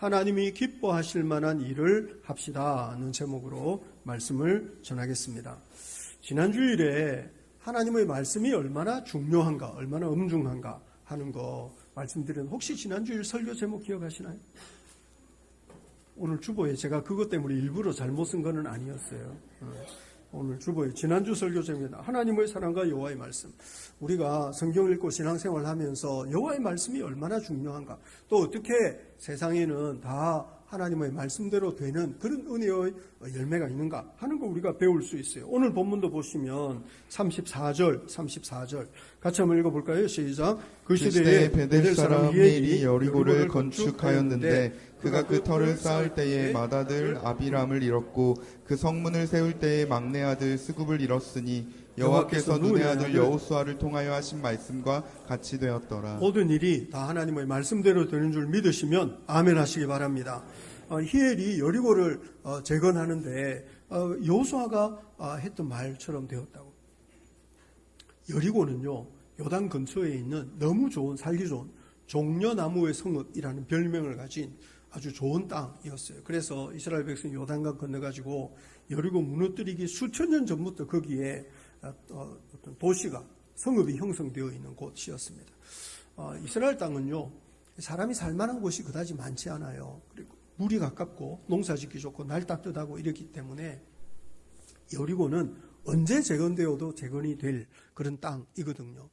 하나님이 기뻐하실 만한 일을 합시다는 제목으로 말씀을 전하겠습니다. 지난 주일에 하나님의 말씀이 얼마나 중요한가, 얼마나 엄중한가 하는 거 말씀드린, 혹시 지난 주일 설교 제목 기억하시나요? 오늘 주보에 제가 그것 때문에 일부러 잘못 쓴 거는 아니었어요. 오늘 주보에 지난주 설교 제목입니다. 하나님의 사랑과 여호와의 말씀. 우리가 성경 읽고 신앙생활 하면서 여호와의 말씀이 얼마나 중요한가, 또 어떻게 세상에는 다 하나님의 말씀대로 되는 그런 은혜의 열매가 있는가 하는 거 우리가 배울 수 있어요. 오늘 본문도 보시면 34절 같이 한번 읽어볼까요? 시작. 그 시대에 베델 사람 히엘이 여리고를 건축하였는데 그가 그 터를 쌓을 때에 맏아들 아비람을 잃었고 그 성문을 세울 때에 막내 아들 스굽을 잃었으니 여호와께서 눈의 아들 여호수아를 통하여 하신 말씀과 같이 되었더라. 모든 일이 다 하나님의 말씀대로 되는 줄 믿으시면 아멘 하시기 바랍니다. 히엘이 여리고를 재건하는데 여호수아가 했던 말처럼 되었다고. 여리고는요, 요단 근처에 있는 너무 좋은, 살기 좋은 종려나무의 성읍이라는 별명을 가진 아주 좋은 땅이었어요. 그래서 이스라엘 백성이 요단강 건너가지고 여리고 무너뜨리기 수천 년 전부터 거기에 어떤 도시가, 성읍이 형성되어 있는 곳이었습니다. 이스라엘 땅은요, 사람이 살만한 곳이 그다지 많지 않아요. 그리고 물이 가깝고 농사짓기 좋고 날 따뜻하고 이렇기 때문에 여리고는 언제 재건되어도 재건이 될 그런 땅이거든요.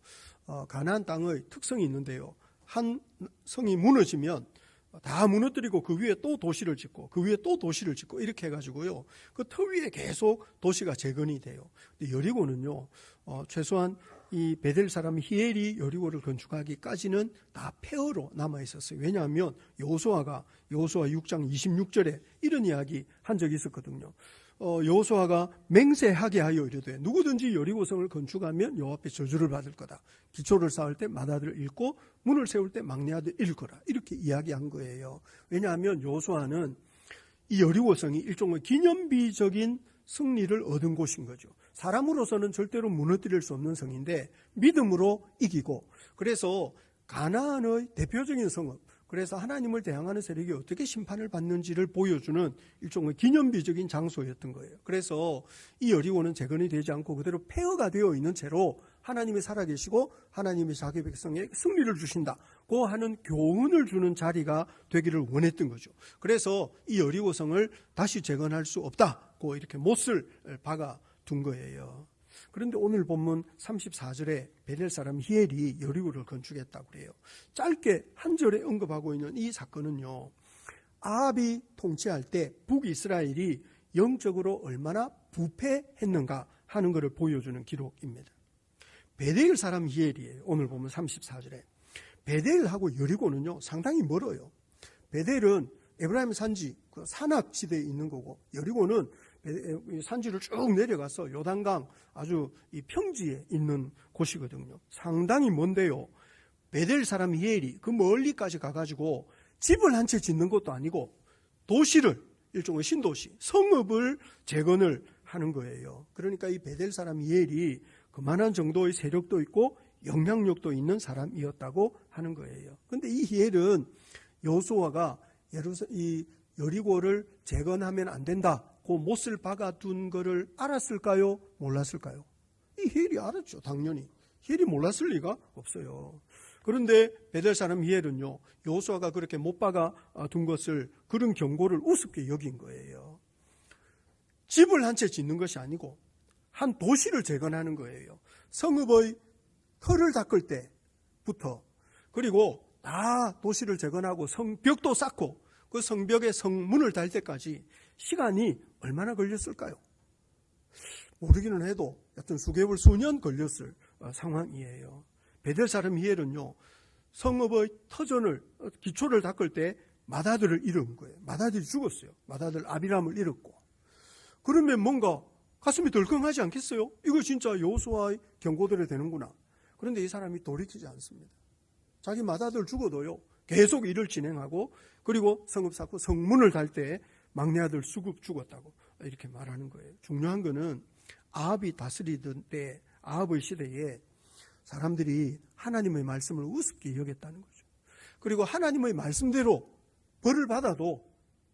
가나안 땅의 특성이 있는데요, 한 성이 무너지면 다 무너뜨리고 그 위에 또 도시를 짓고 그 위에 또 도시를 짓고 이렇게 해가지고요, 그 터 위에 계속 도시가 재건이 돼요. 근데 여리고는요, 최소한 이 베델 사람 히엘이 여리고를 건축하기까지는 다 폐허로 남아 있었어요. 왜냐하면 여호수아 6장 26절에 이런 이야기 한 적이 있었거든요. 여호수아가 맹세하게 하여 이르되 누구든지 여리고성을 건축하면 여호와 앞에 저주를 받을 거다. 기초를 쌓을 때 맏아들을 잃고 문을 세울 때 막내 아들 잃을 거라. 이렇게 이야기한 거예요. 왜냐하면 여호수아는 이 여리고성이 일종의 기념비적인 승리를 얻은 곳인 거죠. 사람으로서는 절대로 무너뜨릴 수 없는 성인데 믿음으로 이기고, 그래서 가나안의 대표적인 성읍, 그래서 하나님을 대항하는 세력이 어떻게 심판을 받는지를 보여주는 일종의 기념비적인 장소였던 거예요. 그래서 이 여리고는 재건이 되지 않고 그대로 폐허가 되어 있는 채로 하나님이 살아계시고 하나님이 자기 백성에 승리를 주신다고 하는 교훈을 주는 자리가 되기를 원했던 거죠. 그래서 이 여리고성을 다시 재건할 수 없다고 이렇게 못을 박아둔 거예요. 그런데 오늘 본문 34절에 베델 사람 히엘이 여리고를 건축했다고 그래요. 짧게 한 절에 언급하고 있는 이 사건은요, 아합이 통치할 때 북이스라엘이 영적으로 얼마나 부패했는가 하는 것을 보여주는 기록입니다. 베델 사람 히엘이에요. 오늘 보면 34절에 베델하고 여리고는요 상당히 멀어요. 베델은 에브라임 산지, 그 산악지대에 있는 거고, 여리고는 산지를 쭉 내려가서 요단강 아주 이 평지에 있는 곳이거든요. 상당히 먼데요, 베델 사람 히엘이 그 멀리까지 가가지고 집을 한 채 짓는 것도 아니고 도시를, 일종의 신도시, 성읍을 재건을 하는 거예요. 그러니까 이 베델 사람 히엘이 그만한 정도의 세력도 있고 영향력도 있는 사람이었다고 하는 거예요. 그런데 이 히엘은 여호수아가 이 여리고를 재건하면 안 된다고 못을 박아둔 거를 알았을까요? 몰랐을까요? 이 히엘이 알았죠, 당연히. 히엘이 몰랐을 리가 없어요. 그런데 베델 사람 히엘은요, 여호수아가 그렇게 못 박아둔 것을, 그런 경고를 우습게 여긴 거예요. 집을 한 채 짓는 것이 아니고 한 도시를 재건하는 거예요. 성읍의 터를 닦을 때부터, 그리고 다 도시를 재건하고 성벽도 쌓고 그 성벽에 성문을 달 때까지 시간이 얼마나 걸렸을까요? 모르기는 해도 여튼 수개월, 수년 걸렸을 상황이에요. 베델 사람 히엘은요, 성읍의 터전을, 기초를 닦을 때 맏아들을 잃은 거예요. 맏아들이 죽었어요. 맏아들 아비람을 잃었고. 그러면 뭔가 가슴이 덜컹하지 않겠어요? 이거 진짜 여호수아의 경고대로 되는구나. 그런데 이 사람이 돌이키지 않습니다. 자기 맏아들 죽어도요, 계속 일을 진행하고, 그리고 성읍 쌓고 성문을 달 때 막내 아들 수굽 죽었다고 이렇게 말하는 거예요. 중요한 거는 아합이 다스리던 때, 아합의 시대에 사람들이 하나님의 말씀을 우습게 여겼다는 거죠. 그리고 하나님의 말씀대로 벌을 받아도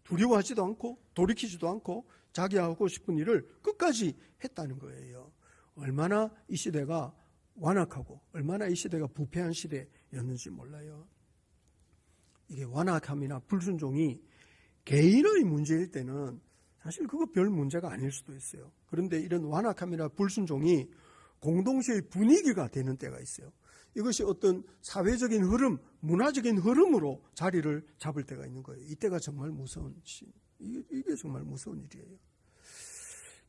두려워하지도 않고 돌이키지도 않고 자기 하고 싶은 일을 끝까지 했다는 거예요. 얼마나 이 시대가 완악하고 얼마나 이 시대가 부패한 시대였는지 몰라요. 이게 완악함이나 불순종이 개인의 문제일 때는 사실 그거 별 문제가 아닐 수도 있어요. 그런데 이런 완악함이나 불순종이 공동체의 분위기가 되는 때가 있어요. 이것이 어떤 사회적인 흐름, 문화적인 흐름으로 자리를 잡을 때가 있는 거예요. 이때가 정말 무서운, 이게 정말 무서운 일이에요.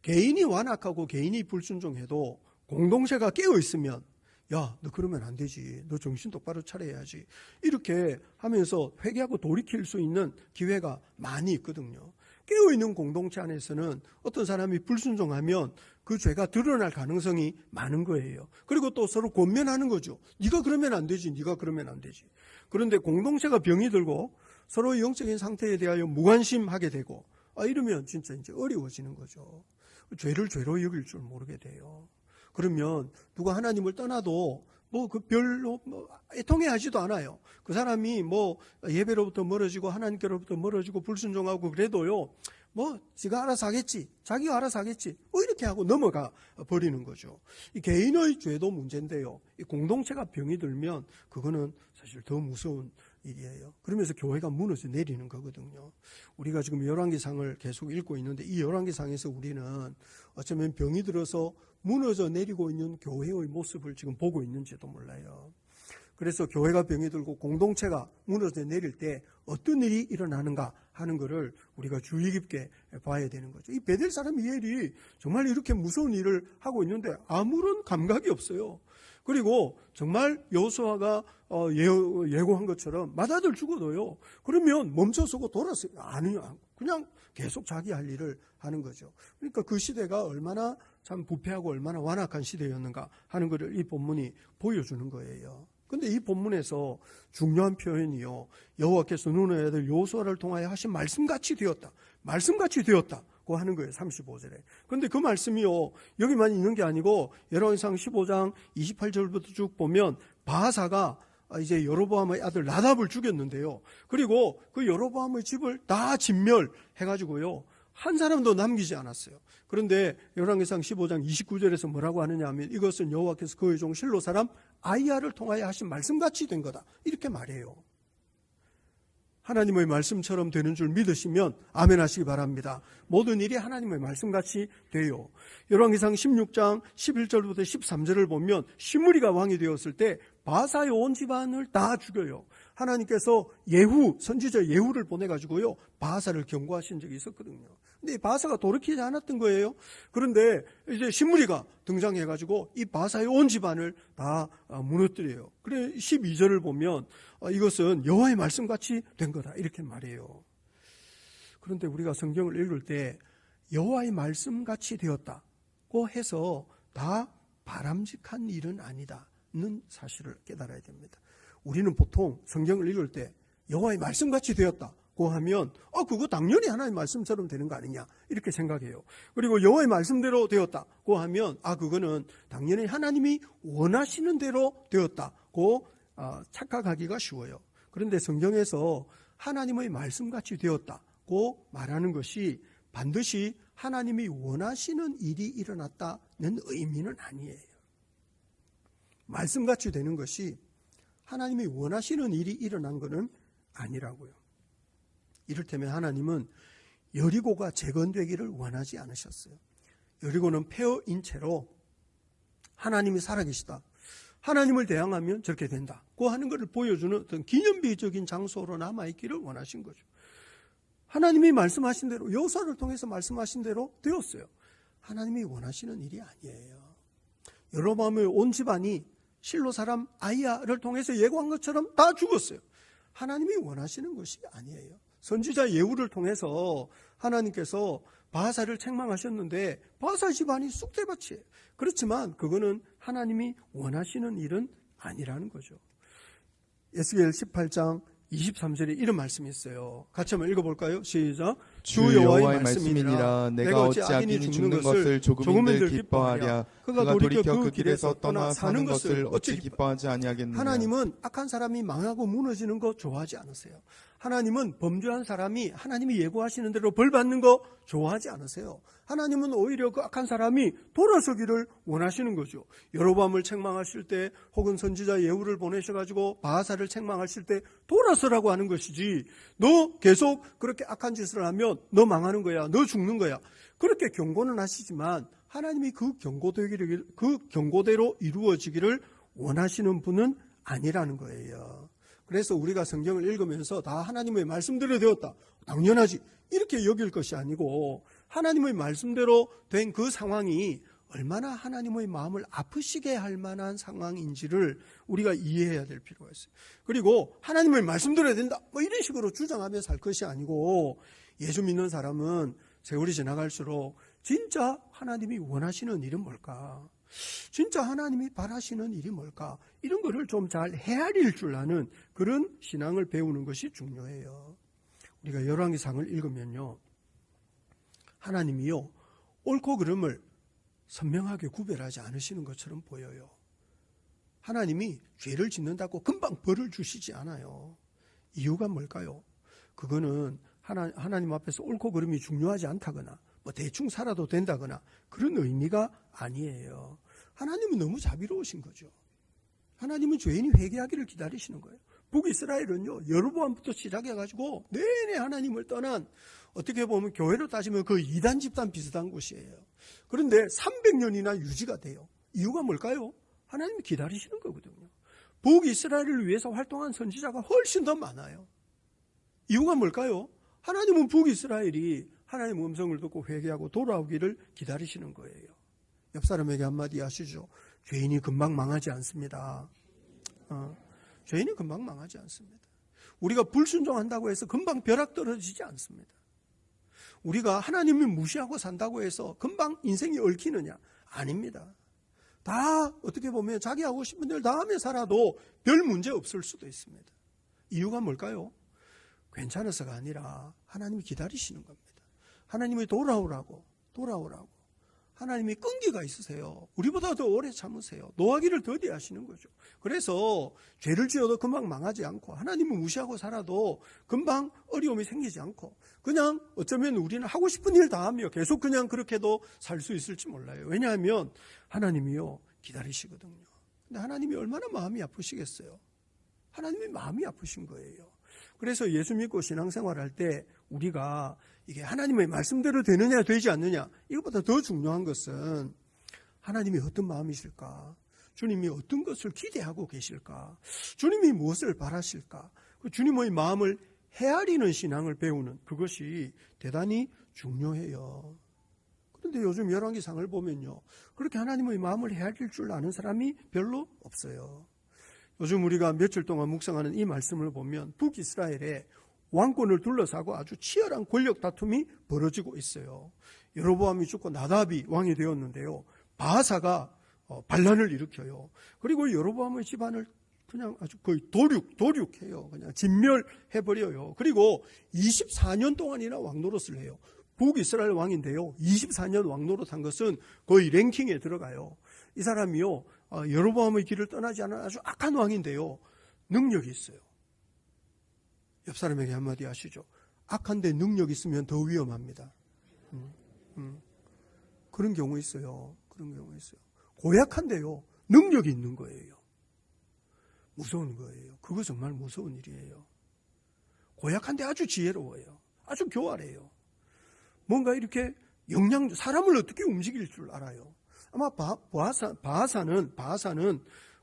개인이 완악하고 개인이 불순종해도 공동체가 깨어있으면 야, 너 그러면 안 되지. 너 정신 똑바로 차려야지. 이렇게 하면서 회개하고 돌이킬 수 있는 기회가 많이 있거든요. 깨어있는 공동체 안에서는 어떤 사람이 불순종하면 그 죄가 드러날 가능성이 많은 거예요. 그리고 또 서로 권면하는 거죠. 네가 그러면 안 되지. 네가 그러면 안 되지. 그런데 공동체가 병이 들고 서로의 영적인 상태에 대하여 무관심하게 되고 이러면 진짜 이제 어려워지는 거죠. 죄를 죄로 여길 줄 모르게 돼요. 그러면 누가 하나님을 떠나도 그 별로 애통해하지도 않아요. 그 사람이 예배로부터 멀어지고 하나님께로부터 멀어지고 불순종하고 그래도요. 지가 알아서 하겠지. 자기가 알아서 하겠지. 이렇게 하고 넘어가 버리는 거죠. 이 개인의 죄도 문제인데요. 이 공동체가 병이 들면 그거는 사실 더 무서운 일이에요. 그러면서 교회가 무너져 내리는 거거든요. 우리가 지금 열왕기상을 계속 읽고 있는데 이 열왕기상에서 우리는 어쩌면 병이 들어서 무너져 내리고 있는 교회의 모습을 지금 보고 있는지도 몰라요. 그래서 교회가 병이 들고 공동체가 무너져 내릴 때 어떤 일이 일어나는가 하는 것을 우리가 주의 깊게 봐야 되는 거죠. 이 베델 사람 이엘이 정말 이렇게 무서운 일을 하고 있는데 아무런 감각이 없어요. 그리고 정말 여호수아가 예고한 것처럼 맏아들 죽어도요. 그러면 멈춰서고 돌았어요. 아니요. 그냥 계속 자기 할 일을 하는 거죠. 그러니까 그 시대가 얼마나 참 부패하고 얼마나 완악한 시대였는가 하는 것을 이 본문이 보여주는 거예요. 그런데 이 본문에서 중요한 표현이요. 여호와께서 눈의 아들 여호수아를 통하여 하신 말씀같이 되었다. 말씀같이 되었다고 하는 거예요. 35절에. 그런데 그 말씀이요. 여기만 있는 게 아니고 열왕기상 15장 28절부터 쭉 보면 바하사가 이제 여로보암의 아들 나답을 죽였는데요. 그리고 그 여로보암의 집을 다 진멸해가지고요. 한 사람도 남기지 않았어요. 그런데 열왕기상 15장 29절에서 뭐라고 하느냐 하면 이것은 여호와께서 그의 종 실로 사람 아이야를 통하여 하신 말씀같이 된 거다. 이렇게 말해요. 하나님의 말씀처럼 되는 줄 믿으시면 아멘 하시기 바랍니다. 모든 일이 하나님의 말씀같이 돼요. 열왕기상 16장 11절부터 13절을 보면 시므리가 왕이 되었을 때 바사의 온 집안을 다 죽여요. 하나님께서 선지자 예후를 보내가지고요. 바사를 경고하신 적이 있었거든요. 근데 바사가 돌이키지 않았던 거예요. 그런데 이제 시므리가 등장해가지고 이 바사의 온 집안을 다 무너뜨려요. 그래 12절을 보면 이것은 여호와의 말씀같이 된 거다 이렇게 말해요. 그런데 우리가 성경을 읽을 때 여호와의 말씀같이 되었다고 해서 다 바람직한 일은 아니다는 사실을 깨달아야 됩니다. 우리는 보통 성경을 읽을 때 여호와의 말씀같이 되었다고 하면 그거 당연히 하나님의 말씀처럼 되는 거 아니냐 이렇게 생각해요. 그리고 여호와의 말씀대로 되었다고 하면 그거는 당연히 하나님이 원하시는 대로 되었다고 착각하기가 쉬워요. 그런데 성경에서 하나님의 말씀같이 되었다고 말하는 것이 반드시 하나님이 원하시는 일이 일어났다는 의미는 아니에요. 말씀같이 되는 것이 하나님이 원하시는 일이 일어난 것은 아니라고요. 이를테면 하나님은 여리고가 재건되기를 원하지 않으셨어요. 여리고는 폐허인 채로 하나님이 살아계시다. 하나님을 대항하면 저렇게 된다고 하는 것을 보여주는 어떤 기념비적인 장소로 남아있기를 원하신 거죠. 하나님이 말씀하신 대로 여호수아를 통해서 말씀하신 대로 되었어요. 하나님이 원하시는 일이 아니에요. 여로보암의 온 집안이 실로 사람 아이야를 통해서 예고한 것처럼 다 죽었어요. 하나님이 원하시는 것이 아니에요. 선지자 예후를 통해서 하나님께서 바하사를 책망하셨는데 바하사 집안이 쑥대밭이에요. 그렇지만 그거는 하나님이 원하시는 일은 아니라는 거죠. 에스겔 18장 23절에 이런 말씀이 있어요. 같이 한번 읽어볼까요? 시작. 주 여호와의 말씀이니라. 내가 어찌 악인이 죽는 것을 조금인들 기뻐하랴. 그가 돌이켜 그 길에서 떠나 사는 것을 어찌 기뻐하지 아니하겠느냐. 하나님은 악한 사람이 망하고 무너지는 거 좋아하지 않으세요. 하나님은 범죄한 사람이 하나님이 예고하시는 대로 벌 받는 거 좋아하지 않으세요. 하나님은 오히려 그 악한 사람이 돌아서기를 원하시는 거죠. 여로보암을 책망하실 때 혹은 선지자 예후를 보내셔가지고 바하사를 책망하실 때 돌아서라고 하는 것이지, 너 계속 그렇게 악한 짓을 하면 너 망하는 거야, 너 죽는 거야, 그렇게 경고는 하시지만 하나님이 그 경고대로 이루어지기를 원하시는 분은 아니라는 거예요. 그래서 우리가 성경을 읽으면서 다 하나님의 말씀대로 되었다, 당연하지, 이렇게 여길 것이 아니고 하나님의 말씀대로 된 그 상황이 얼마나 하나님의 마음을 아프시게 할 만한 상황인지를 우리가 이해해야 될 필요가 있어요. 그리고 하나님의 말씀대로 된다, 뭐 이런 식으로 주장하며 살 것이 아니고, 예수 믿는 사람은 세월이 지나갈수록 진짜 하나님이 원하시는 일은 뭘까? 진짜 하나님이 바라시는 일이 뭘까? 이런 거를 좀 잘 헤아릴 줄 아는 그런 신앙을 배우는 것이 중요해요. 우리가 열왕기상을 읽으면요, 하나님이요, 옳고 그름을 선명하게 구별하지 않으시는 것처럼 보여요. 하나님이 죄를 짓는다고 금방 벌을 주시지 않아요. 이유가 뭘까요? 그거는 하나님 앞에서 옳고 그름이 중요하지 않다거나 뭐 대충 살아도 된다거나 그런 의미가 아니에요. 하나님은 너무 자비로우신 거죠. 하나님은 죄인이 회개하기를 기다리시는 거예요. 북이스라엘은요, 여로보암부터 시작해가지고 내내 하나님을 떠난, 어떻게 보면 교회로 따지면 그 이단 집단 비슷한 곳이에요. 그런데 300년이나 유지가 돼요. 이유가 뭘까요? 하나님이 기다리시는 거거든요. 북이스라엘을 위해서 활동한 선지자가 훨씬 더 많아요. 이유가 뭘까요? 하나님은 북이스라엘이 하나님의 음성을 듣고 회개하고 돌아오기를 기다리시는 거예요. 옆 사람에게 한마디 하시죠. 죄인이 금방 망하지 않습니다. 죄인이 금방 망하지 않습니다. 우리가 불순종한다고 해서 금방 벼락 떨어지지 않습니다. 우리가 하나님을 무시하고 산다고 해서 금방 인생이 얽히느냐? 아닙니다. 다 어떻게 보면 자기 하고 싶은 일 다 하며 살아도 별 문제 없을 수도 있습니다. 이유가 뭘까요? 괜찮아서가 아니라 하나님이 기다리시는 겁니다. 하나님이 돌아오라고. 하나님이 끈기가 있으세요. 우리보다 더 오래 참으세요. 노하기를 더디 하시는 거죠. 그래서 죄를 지어도 금방 망하지 않고, 하나님을 무시하고 살아도 금방 어려움이 생기지 않고, 그냥 어쩌면 우리는 하고 싶은 일 다 하며 계속 그냥 그렇게도 살 수 있을지 몰라요. 왜냐하면 하나님이요, 기다리시거든요. 근데 하나님이 얼마나 마음이 아프시겠어요? 하나님이 마음이 아프신 거예요. 그래서 예수 믿고 신앙생활할 때 우리가 이게 하나님의 말씀대로 되느냐 되지 않느냐, 이것보다 더 중요한 것은 하나님이 어떤 마음이실까? 주님이 어떤 것을 기대하고 계실까? 주님이 무엇을 바라실까? 주님의 마음을 헤아리는 신앙을 배우는 그것이 대단히 중요해요. 그런데 요즘 열왕기상을 보면요, 그렇게 하나님의 마음을 헤아릴 줄 아는 사람이 별로 없어요. 요즘 우리가 며칠 동안 묵상하는 이 말씀을 보면 북이스라엘에 왕권을 둘러싸고 아주 치열한 권력 다툼이 벌어지고 있어요. 여로보암이 죽고 나답이 왕이 되었는데요, 바하사가 반란을 일으켜요. 그리고 여로보암의 집안을 그냥 아주 거의 도륙해요. 그냥 진멸해버려요. 그리고 24년 동안이나 왕노릇을 해요. 북이스라엘 왕인데요, 24년 왕노릇한 것은 거의 랭킹에 들어가요. 이 사람이요, 여로보암의 길을 떠나지 않은 아주 악한 왕인데요, 능력이 있어요. 옆 사람에게 한마디 하시죠. 악한데 능력 있으면 더 위험합니다. 그런 경우 있어요. 고약한데요, 능력이 있는 거예요. 무서운 거예요. 그거 정말 무서운 일이에요. 고약한데 아주 지혜로워요. 아주 교활해요. 뭔가 이렇게 사람을 어떻게 움직일 줄 알아요. 아마 바하사는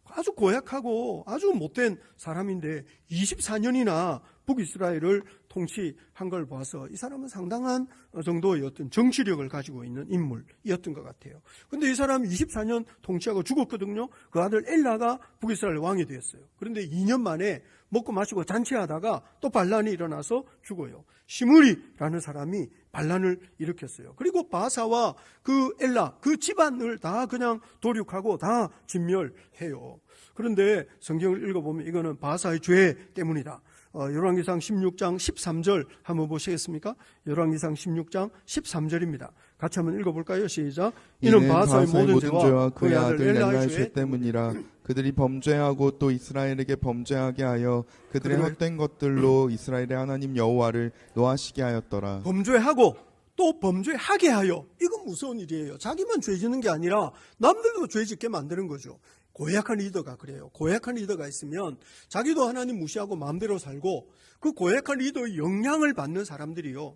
아주 고약하고 아주 못된 사람인데 24년이나 북이스라엘을 통치한 걸 봐서 이 사람은 상당한 정도의 어떤 정치력을 가지고 있는 인물이었던 것 같아요. 그런데 이 사람이 24년 통치하고 죽었거든요. 그 아들 엘라가 북이스라엘 왕이 되었어요. 그런데 2년 만에 먹고 마시고 잔치하다가 또 반란이 일어나서 죽어요. 시므리라는 사람이 반란을 일으켰어요. 그리고 바하사와 그 엘라, 그 집안을 다 그냥 도륙하고 다 진멸해요. 그런데 성경을 읽어보면 이거는 바하사의 죄 때문이다, 열왕기상 16장 13절 한번 보시겠습니까? 열왕기상 16장 13절입니다. 같이 한번 읽어볼까요? 시작. 이는 바하사의 모든 죄와 그의 아들 엘라의 죄 때문이라. 그들이 범죄하고 또 이스라엘에게 범죄하게 하여 그들의 헛된 것들로 이스라엘의 하나님 여호와를 노하시게 하였더라. 범죄하고 또 범죄하게 하여. 이건 무서운 일이에요. 자기만 죄 짓는 게 아니라 남들도 죄 짓게 만드는 거죠. 고약한 리더가 그래요. 고약한 리더가 있으면 자기도 하나님 무시하고 마음대로 살고, 그 고약한 리더의 영향을 받는 사람들이요,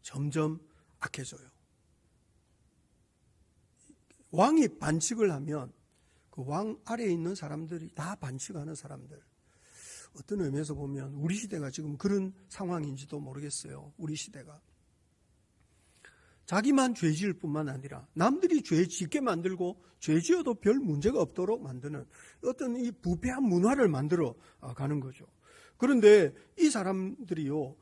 점점 악해져요. 왕이 반칙을 하면 그 왕 아래에 있는 사람들이 다 반칙하는 사람들. 어떤 의미에서 보면 우리 시대가 지금 그런 상황인지도 모르겠어요. 우리 시대가 자기만 죄 지을 뿐만 아니라 남들이 죄 짓게 만들고 죄 지어도 별 문제가 없도록 만드는 어떤 이 부패한 문화를 만들어 가는 거죠. 그런데 이 사람들이요,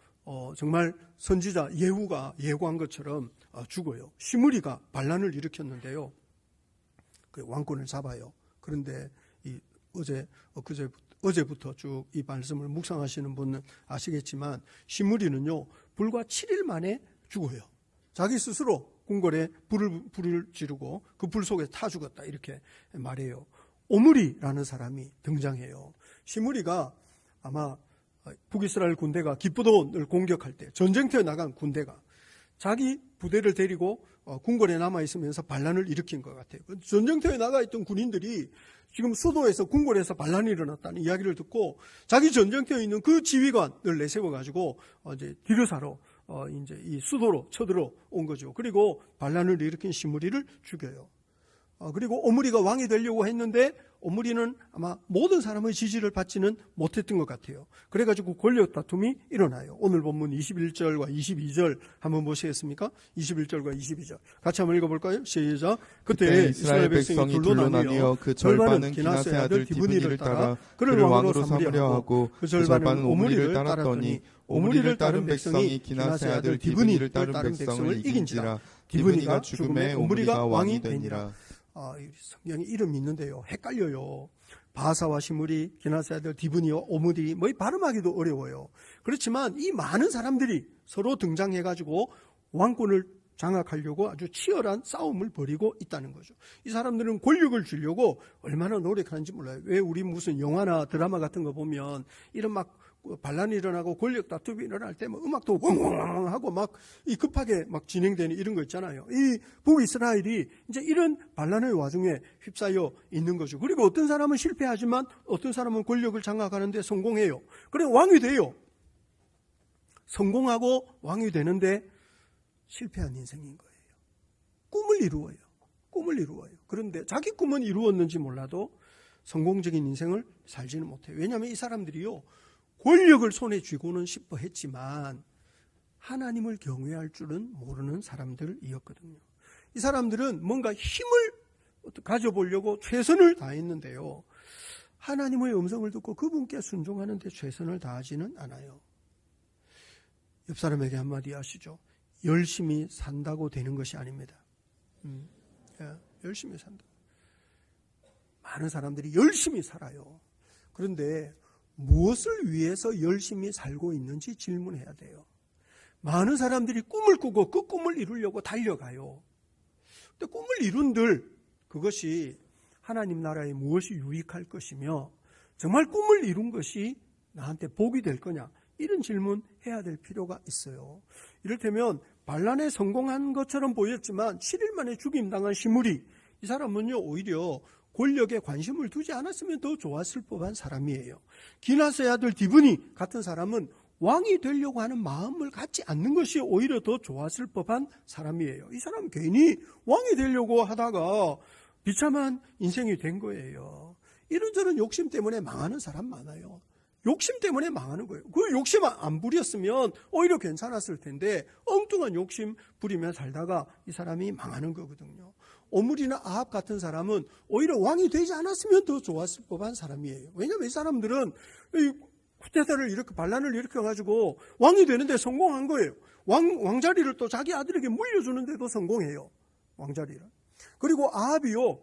정말 선지자 예후가 예고한 것처럼 죽어요. 시므리가 반란을 일으켰는데요, 그 왕권을 잡아요. 그런데 어제부터 쭉 이 말씀을 묵상하시는 분은 아시겠지만 시므리는요, 불과 7일 만에 죽어요. 자기 스스로 궁궐에 불을 지르고 그 불 속에 타 죽었다, 이렇게 말해요. 오므리라는 사람이 등장해요. 시므리가 아마 북이스라엘 군대가 기브온을 공격할 때, 전쟁터에 나간 군대가 자기 부대를 데리고 궁궐에 남아있으면서 반란을 일으킨 것 같아요. 전쟁터에 나가 있던 군인들이 지금 수도에서 궁궐에서 반란이 일어났다는 이야기를 듣고 자기 전쟁터에 있는 그 지휘관을 내세워가지고 이제 디르사로 이제 이 수도로 쳐들어 온 거죠. 그리고 반란을 일으킨 시므리를 죽여요. 그리고 오므리가 왕이 되려고 했는데 오므리는 아마 모든 사람의 지지를 받지는 못했던 것 같아요. 그래가지고 권력 다툼이 일어나요. 오늘 본문 21절과 22절 한번 보시겠습니까? 21절과 22절 같이 한번 읽어볼까요? 시작. 그때 이스라엘 백성이 둘로 나뉘어 그 절반은 기나스의 아들 디브니를 따라 그를 왕으로 삼으려 하고 그 절반은 오므리를 따랐더니 오므리를 따른 백성이 기나스의 아들 디브니를 따른 백성을 이긴지라. 디브니가 죽음에 오므리가 왕이 되니라. 성경에 이름이 있는데요, 헷갈려요. 바하사와 시므리, 기나스의 아들 디브니와 오므리, 뭐 발음하기도 어려워요. 그렇지만 이 많은 사람들이 서로 등장해가지고 왕권을 장악하려고 아주 치열한 싸움을 벌이고 있다는 거죠. 이 사람들은 권력을 주려고 얼마나 노력하는지 몰라요. 왜 우리 무슨 영화나 드라마 같은 거 보면 이런 막 반란이 일어나고 권력 다툼이 일어날 때 뭐 음악도 웡웡 하고 막 이 급하게 막 진행되는 이런 거 있잖아요. 이 북이스라엘이 이제 이런 반란의 와중에 휩싸여 있는 거죠. 그리고 어떤 사람은 실패하지만 어떤 사람은 권력을 장악하는데 성공해요. 그래 왕이 돼요. 성공하고 왕이 되는데 실패한 인생인 거예요. 꿈을 이루어요. 그런데 자기 꿈은 이루었는지 몰라도 성공적인 인생을 살지는 못해요. 왜냐하면 이 사람들이요, 권력을 손에 쥐고는 싶어 했지만 하나님을 경외할 줄은 모르는 사람들이었거든요. 이 사람들은 뭔가 힘을 가져보려고 최선을 다했는데요, 하나님의 음성을 듣고 그분께 순종하는 데 최선을 다하지는 않아요. 옆 사람에게 한마디 하시죠. 열심히 산다고 되는 것이 아닙니다. 열심히 산다. 많은 사람들이 열심히 살아요. 그런데 무엇을 위해서 열심히 살고 있는지 질문해야 돼요. 많은 사람들이 꿈을 꾸고 그 꿈을 이루려고 달려가요. 근데 꿈을 이룬들 그것이 하나님 나라에 무엇이 유익할 것이며 정말 꿈을 이룬 것이 나한테 복이 될 거냐, 이런 질문 해야 될 필요가 있어요. 이를테면 반란에 성공한 것처럼 보였지만 7일 만에 죽임당한 시므리, 이 사람은요 오히려 권력에 관심을 두지 않았으면 더 좋았을 법한 사람이에요. 기나스의 아들 디브니 같은 사람은 왕이 되려고 하는 마음을 갖지 않는 것이 오히려 더 좋았을 법한 사람이에요. 이 사람은 괜히 왕이 되려고 하다가 비참한 인생이 된 거예요. 이런저런 욕심 때문에 망하는 사람 많아요. 욕심 때문에 망하는 거예요. 그 욕심 안 부렸으면 오히려 괜찮았을 텐데 엉뚱한 욕심 부리며 살다가 이 사람이 망하는 거거든요. 오므리나 아합 같은 사람은 오히려 왕이 되지 않았으면 더 좋았을 법한 사람이에요. 왜냐하면 이 사람들은 쿠데타를 이렇게 반란을 일으켜가지고 왕이 되는데 성공한 거예요. 왕자리를 또 자기 아들에게 물려주는데도 성공해요. 왕자리를. 그리고 아합이요,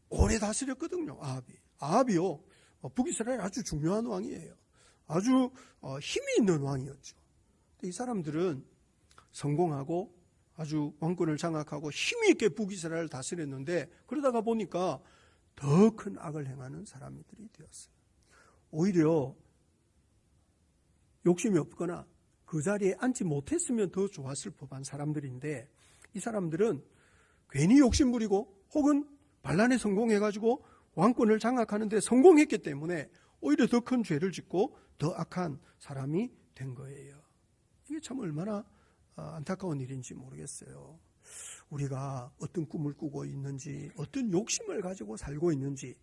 오래 다스렸거든요. 아합이요, 북이스라엘 아주 중요한 왕이에요. 아주 힘이 있는 왕이었죠. 이 사람들은 성공하고 아주 왕권을 장악하고 힘이 있게 북이스라엘을 다스렸는데 그러다가 보니까 더 큰 악을 행하는 사람들이 되었어요. 오히려 욕심이 없거나 그 자리에 앉지 못했으면 더 좋았을 법한 사람들인데 이 사람들은 괜히 욕심 부리고 혹은 반란에 성공해가지고 왕권을 장악하는 데 성공했기 때문에 오히려 더 큰 죄를 짓고 더 악한 사람이 된 거예요. 이게 참 얼마나 안타까운 일인지 모르겠어요. 우리가 어떤 꿈을 꾸고 있는지 어떤 욕심을 가지고 살고 있는지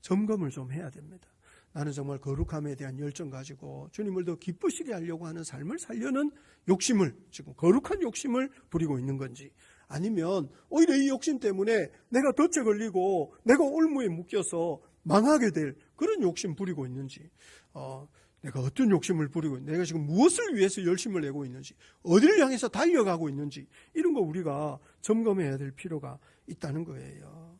점검을 좀 해야 됩니다. 나는 정말 거룩함에 대한 열정 가지고 주님을 더 기쁘시게 하려고 하는 삶을 살려는 욕심을 지금 거룩한 욕심을 부리고 있는 건지 아니면 오히려 이 욕심 때문에 내가 덫에 걸리고 내가 올무에 묶여서 망하게 될 그런 욕심 부리고 있는지 내가 어떤 욕심을 부리고 있는지 내가 지금 무엇을 위해서 열심을 내고 있는지 어디를 향해서 달려가고 있는지 이런 거 우리가 점검해야 될 필요가 있다는 거예요.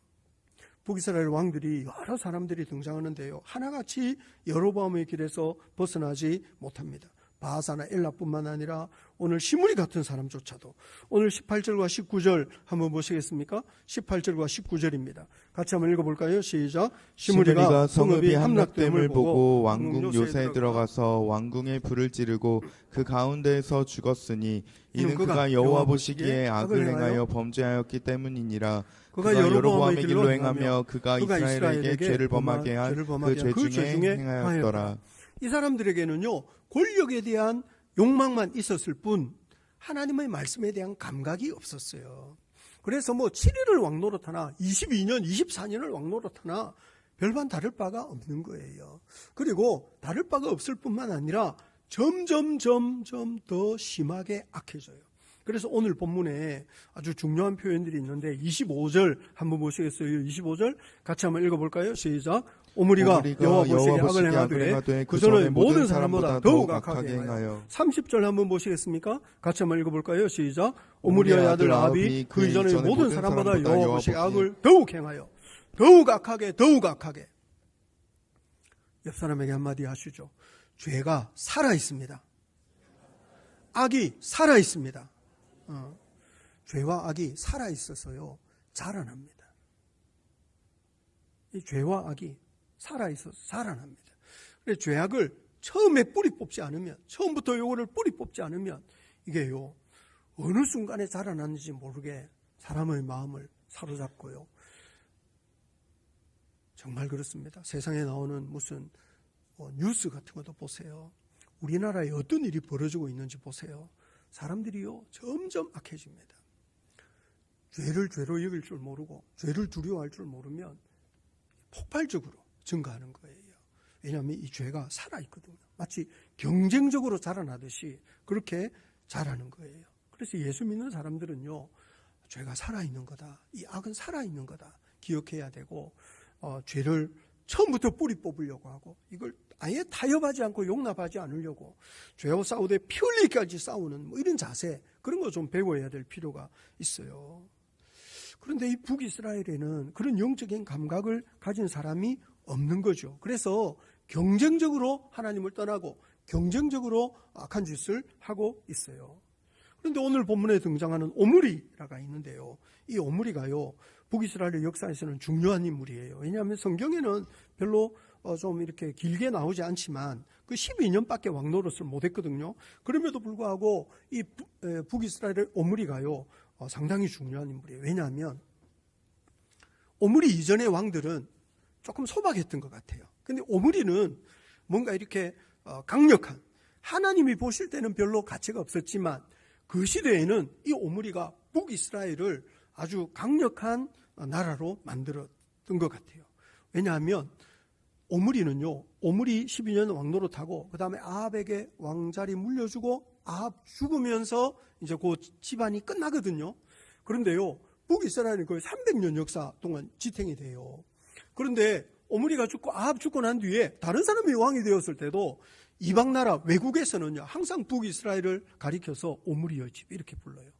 북이스라엘 왕들이 여러 사람들이 등장하는데요. 하나같이 여로보암의 길에서 벗어나지 못합니다. 바하사나 엘라뿐만 아니라 오늘 시므리 같은 사람조차도 오늘 18절과 19절 한번 보시겠습니까? 18절과 19절입니다. 같이 한번 읽어볼까요? 시작. 시므리가 성읍이 함락됨을 보고 왕궁 요새에 들어가서 왕궁에 불을 지르고 그 가운데에서 죽었으니 이는 그가 여호와 보시기에 악을 행하여 범죄하였기 때문이니라. 그가 여로보암의 길로 행하며 그가 이스라엘에게 죄를 범하게 한 그 죄 중에 행하였더라. 이 사람들에게는요 권력에 대한 욕망만 있었을 뿐 하나님의 말씀에 대한 감각이 없었어요. 그래서 7일을 왕노릇하나 22년 24년을 왕노릇하나 별반 다를 바가 없는 거예요. 그리고 다를 바가 없을 뿐만 아니라 점점 더 심하게 악해져요. 그래서 오늘 본문에 아주 중요한 표현들이 있는데 25절 한번 보시겠어요? 25절 같이 한번 읽어볼까요? 시작. 오므리가 여호와 보시기에 악을 행하되 그 전에 모든 사람보다 더욱 악하게 행하여. 30절 한번 보시겠습니까? 같이 한번 읽어볼까요? 시작. 오므리의 아들 아합이 그 이전에 모든 사람보다 여호와 보시기에 악을 더욱 행하여. 더욱 악하게. 옆 사람에게 한마디 하시죠. 죄가 살아있습니다. 악이 살아있습니다. 죄와 악이 살아있어서요 자라납니다. 이 죄와 악이 살아있어서 자라납니다. 그래서 죄악을 처음에 뿌리 뽑지 않으면 처음부터 요거를 뿌리 뽑지 않으면 이게요 어느 순간에 자라났는지 모르게 사람의 마음을 사로잡고요. 정말 그렇습니다. 세상에 나오는 무슨 뉴스 같은 것도 보세요. 우리나라에 어떤 일이 벌어지고 있는지 보세요. 사람들이요 점점 악해집니다. 죄를 죄로 여길 줄 모르고 죄를 두려워할 줄 모르면 폭발적으로 증가하는 거예요. 왜냐하면 이 죄가 살아있거든요. 마치 경쟁적으로 자라나듯이 그렇게 자라는 거예요. 그래서 예수 믿는 사람들은요 죄가 살아있는 거다. 이 악은 살아있는 거다. 기억해야 되고 죄를 처음부터 뿌리 뽑으려고 하고 이걸 아예 타협하지 않고 용납하지 않으려고 죄와 싸우되 피 흘리기까지 싸우는 이런 자세 그런 거 좀 배워야 될 필요가 있어요. 그런데 이 북이스라엘에는 그런 영적인 감각을 가진 사람이 없는 거죠. 그래서 경쟁적으로 하나님을 떠나고 경쟁적으로 악한 짓을 하고 있어요. 그런데 오늘 본문에 등장하는 오므리라가 있는데요. 이 오므리가요 북이스라엘의 역사에서는 중요한 인물이에요. 왜냐하면 성경에는 별로 좀 이렇게 길게 나오지 않지만 그 12년밖에 왕노릇을 못했거든요. 그럼에도 불구하고 이 북이스라엘의 오므리가요 상당히 중요한 인물이에요. 왜냐하면 오므리 이전의 왕들은 조금 소박했던 것 같아요. 근데 오므리는 뭔가 이렇게 강력한 하나님이 보실 때는 별로 가치가 없었지만 그 시대에는 이 오므리가 북이스라엘을 아주 강력한 나라로 만들었던 것 같아요. 왜냐하면 오므리는요, 오므리 12년 왕노릇하고 그 다음에 아합에게 왕자리 물려주고 아합 죽으면서 이제 그 집안이 끝나거든요. 그런데요, 북이스라엘은 거의 300년 역사 동안 지탱이 돼요. 그런데 오므리가 죽고 아합 죽고 난 뒤에 다른 사람이 왕이 되었을 때도 이방 나라 외국에서는요 항상 북이스라엘을 가리켜서 오므리의 집 이렇게 불러요.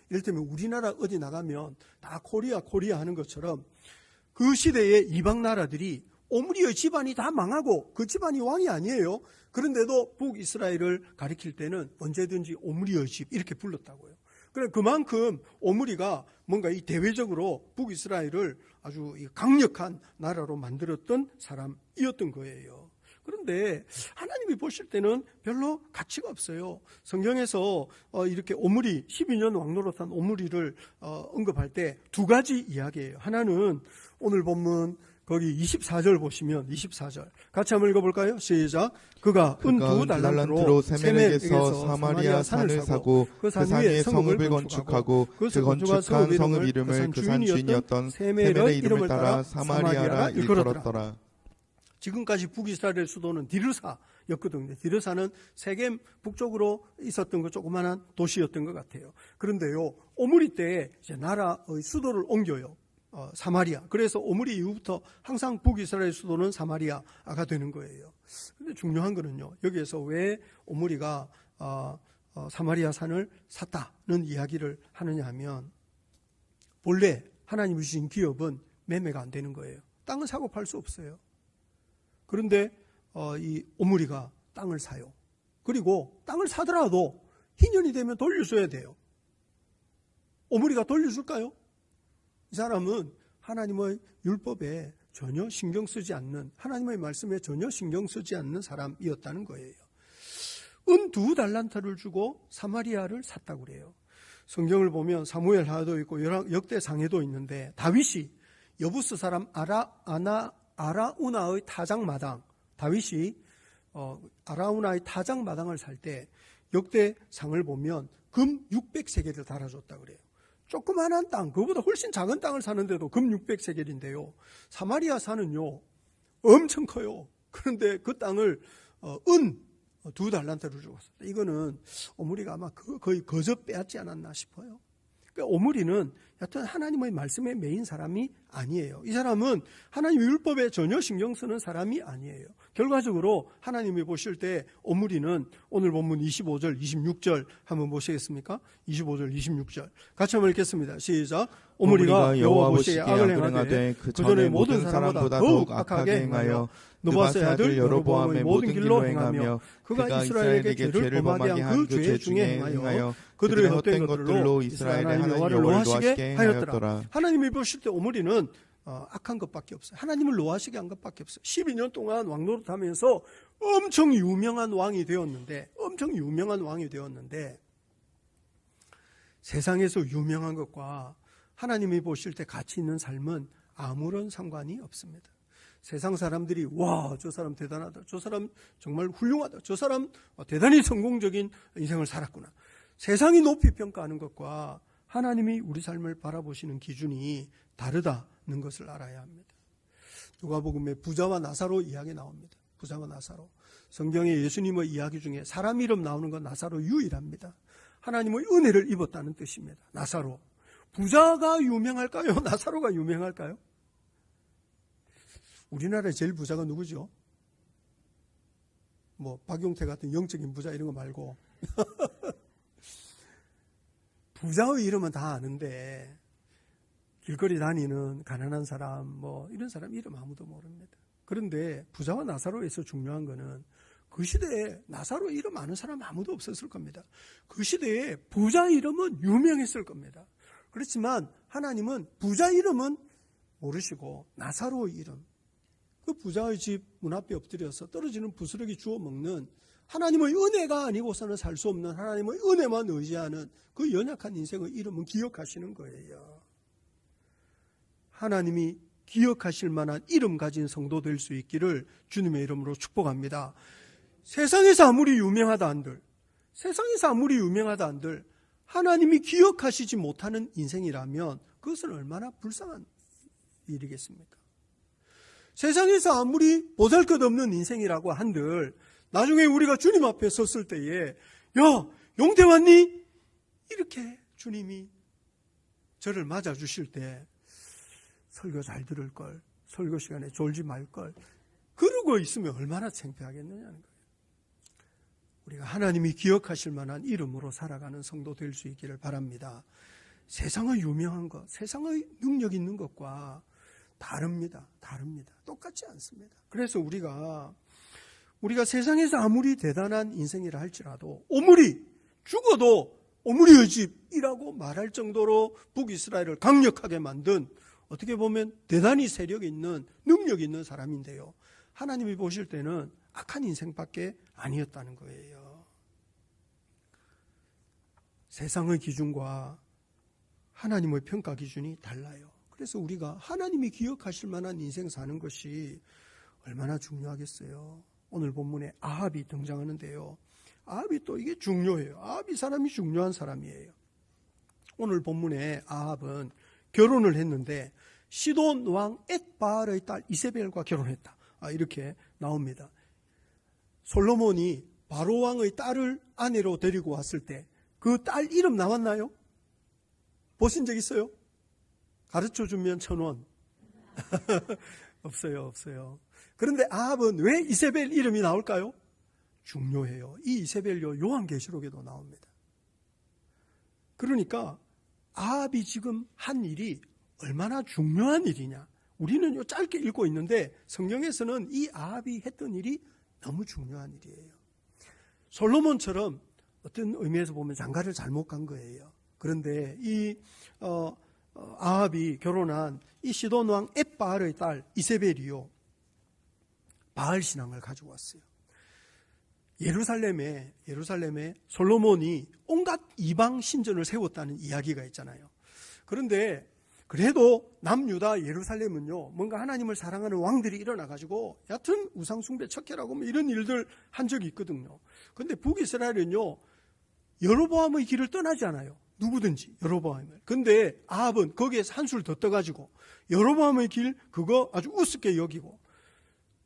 이를테면 우리나라 어디 나가면 다 코리아 하는 것처럼 그 시대의 이방 나라들이 오므리의 집안이 다 망하고 그 집안이 왕이 아니에요. 그런데도 북이스라엘을 가리킬 때는 언제든지 오므리의 집 이렇게 불렀다고요. 그래 그만큼 오므리가 뭔가 이 대외적으로 북이스라엘을 아주 강력한 나라로 만들었던 사람이었던 거예요. 그런데 하나님이 보실 때는 별로 가치가 없어요. 성경에서 이렇게 오므리 12년 왕노릇한 오므리를 언급할 때 두 가지 이야기예요. 하나는 오늘 본문 거기 24절 보시면 24절 같이 한번 읽어볼까요? 시작. 그가 은 두 달란트로 세멜에게서 사마리아 산을 사고 그 산 위에 성읍을 건축하고 그 건축한 성읍 이름을 그 산 주인이었던 세멜의 이름을 따라 사마리아라 일컬었더라. 지금까지 북이스라엘 수도는 디르사였거든요. 디르사는 세겜 북쪽으로 있었던 그 조그마한 도시였던 것 같아요. 그런데요, 오므리 때 이제 나라의 수도를 옮겨요. 사마리아. 그래서 오므리 이후부터 항상 북이스라엘 수도는 사마리아가 되는 거예요. 근데 중요한 거는요, 여기에서 왜 오므리가 사마리아 산을 샀다는 이야기를 하느냐 하면, 본래 하나님이 주신 기업은 매매가 안 되는 거예요. 땅은 사고 팔 수 없어요. 그런데 이 오므리가 땅을 사요. 그리고 땅을 사더라도 희년이 되면 돌려줘야 돼요. 오므리가 돌려줄까요? 이 사람은 하나님의 율법에 전혀 신경 쓰지 않는, 하나님의 말씀에 전혀 신경 쓰지 않는 사람이었다는 거예요. 은 2달란트를 주고 사마리아를 샀다고 그래요. 성경을 보면 사무엘하도 있고 역대상에도 있는데, 다윗이 여부스 사람 아라우나의 타작마당, 다윗이 아라우나의 타작마당을 살 때 역대상을 보면 금 600세겔을 달아줬다고 그래요. 조그만한 땅, 그거보다 훨씬 작은 땅을 사는데도 금 600세겔인데요. 사마리아 산은요, 엄청 커요. 그런데 그 땅을 은 2달란트를 주었어요. 이거는 오므리가 아마 거의 거저 빼앗지 않았나 싶어요. 그러니까 오므리는 여튼 하나님의 말씀에 매인 사람이 아니에요. 이 사람은 하나님 율법에 전혀 신경 쓰는 사람이 아니에요. 결과적으로 하나님이 보실 때 오므리는 오늘 본문 25절, 26절 한번 보시겠습니까? 25절, 26절 같이 한번 읽겠습니다. 시작. 오므리가 여호와 보시기에 악을 행하되 그 전에 모든 사람보다 더욱 악하게 행하여 느바스의 아들 여로보암의 모든 길로 행하며 그가 이스라엘에게 죄를 범하게 한 그 죄 중에 행하여 그들의 헛된 것들로 이스라엘의 하나님 여호와를 노하시게 하였더라. 하나님이 보실 때 오므리는 악한 것밖에 없어요. 하나님을 노하시게 한 것밖에 없어요. 12년 동안 왕노릇하면서 엄청 유명한 왕이 되었는데 세상에서 유명한 것과 하나님이 보실 때 가치 있는 삶은 아무런 상관이 없습니다. 세상 사람들이 와, 저 사람 대단하다, 저 사람 정말 훌륭하다, 저 사람 대단히 성공적인 인생을 살았구나, 세상이 높이 평가하는 것과 하나님이 우리 삶을 바라보시는 기준이 다르다는 것을 알아야 합니다. 누가복음에 부자와 나사로 이야기 나옵니다. 부자와 나사로. 성경에 예수님의 이야기 중에 사람 이름 나오는 건 나사로 유일합니다. 하나님의 은혜를 입었다는 뜻입니다. 나사로. 부자가 유명할까요? 나사로가 유명할까요? 우리나라의 제일 부자가 누구죠? 뭐 박용태 같은 영적인 부자 이런 거 말고 부자의 이름은 다 아는데 길거리 다니는 가난한 사람 뭐 이런 사람 이름 아무도 모릅니다. 그런데 부자와 나사로에서 중요한 거는 그 시대에 나사로 이름 아는 사람 아무도 없었을 겁니다. 그 시대에 부자 이름은 유명했을 겁니다. 그렇지만 하나님은 부자 이름은 모르시고 나사로의 이름, 그 부자의 집 문 앞에 엎드려서 떨어지는 부스러기 주워 먹는, 하나님의 은혜가 아니고서는 살 수 없는 하나님의 은혜만 의지하는 그 연약한 인생의 이름은 기억하시는 거예요. 하나님이 기억하실 만한 이름 가진 성도 될 수 있기를 주님의 이름으로 축복합니다. 세상에서 아무리 유명하다 한들 하나님이 기억하시지 못하는 인생이라면 그것은 얼마나 불쌍한 일이겠습니까? 세상에서 아무리 보잘것없는 인생이라고 한들 나중에 우리가 주님 앞에 섰을 때에 야, 용대 왔니? 이렇게 주님이 저를 맞아주실 때 설교 잘 들을 걸, 설교 시간에 졸지 말 걸, 그러고 있으면 얼마나 창피하겠느냐는 거예요. 우리가 하나님이 기억하실 만한 이름으로 살아가는 성도 될 수 있기를 바랍니다. 세상의 유명한 것, 세상의 능력 있는 것과 다릅니다. 똑같지 않습니다. 그래서 우리가 세상에서 아무리 대단한 인생이라 할지라도 죽어도 오므리의 집이라고 말할 정도로 북이스라엘을 강력하게 만든, 어떻게 보면 대단히 세력 있는, 능력 있는 사람인데요, 하나님이 보실 때는 악한 인생밖에 아니었다는 거예요. 세상의 기준과 하나님의 평가 기준이 달라요. 그래서 우리가 하나님이 기억하실 만한 인생 사는 것이 얼마나 중요하겠어요. 오늘 본문에 아합이 등장하는데요, 아합이 또 이게 중요해요. 아합이 사람이 중요한 사람이에요. 오늘 본문에 아합은 결혼을 했는데 시돈 왕 엣바알의 딸 이세벨과 결혼했다, 이렇게 나옵니다. 솔로몬이 바로 왕의 딸을 아내로 데리고 왔을 때 그 딸 이름 나왔나요? 보신 적 있어요? 가르쳐주면 1,000원. 없어요. 그런데 아합은 왜 이세벨 이름이 나올까요? 중요해요. 이 이세벨요, 요한계시록에도 나옵니다. 그러니까 아합이 지금 한 일이 얼마나 중요한 일이냐. 우리는 짧게 읽고 있는데 성경에서는 이 아합이 했던 일이 너무 중요한 일이에요. 솔로몬처럼 어떤 의미에서 보면 장가를 잘못 간 거예요. 그런데 이 아합이 결혼한 이 시돈 왕 엣바알의 딸 이세벨이요, 바알 신앙을 가지고 왔어요. 예루살렘에 솔로몬이 온갖 이방 신전을 세웠다는 이야기가 있잖아요. 그런데 그래도 남유다 예루살렘은요, 뭔가 하나님을 사랑하는 왕들이 일어나가지고 여하튼 우상숭배 척결하고 뭐 이런 일들 한 적이 있거든요. 그런데 북이스라엘은요, 여로보암의 길을 떠나지 않아요. 누구든지 여로보암을. 근데 아합은 거기에서 한술 더 떠가지고 여로보암의 길 그거 아주 우습게 여기고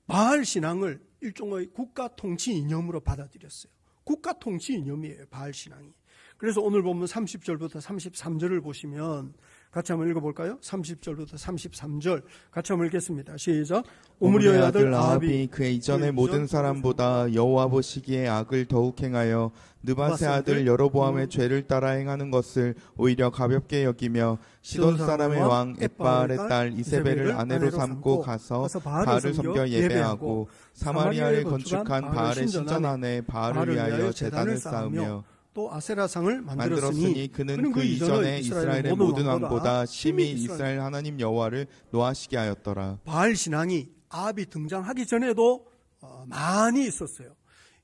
바알 신앙을 일종의 국가 통치 이념으로 받아들였어요. 국가 통치 이념이에요, 바알 신앙이. 그래서 오늘 보면 30절부터 33절을 보시면 같이 한번 읽어볼까요? 30절부터 33절 같이 한번 읽겠습니다. 시작. 오므리의 아들 아합이 그의 이전의 모든 사람보다 여호와 보시기에 악을 더욱 행하여 느밧의 아들 여로보암의 죄를 따라 행하는 것을 오히려 가볍게 여기며 시돈 사람의 왕 엣바알의 딸 이세벨을 아내로 삼고 가서 바알을 섬겨 예배하고 사마리아에 건축한 바알의 신전 안에 바알을 위하여 제단을 쌓으며 또 아세라상을 만들었으니 그는 그 이전에 이스라엘의 모든 왕보다 심히 이스라엘 하나님 여호와를 노하시게 하였더라. 바알 신앙이 아합이 등장하기 전에도 많이 있었어요.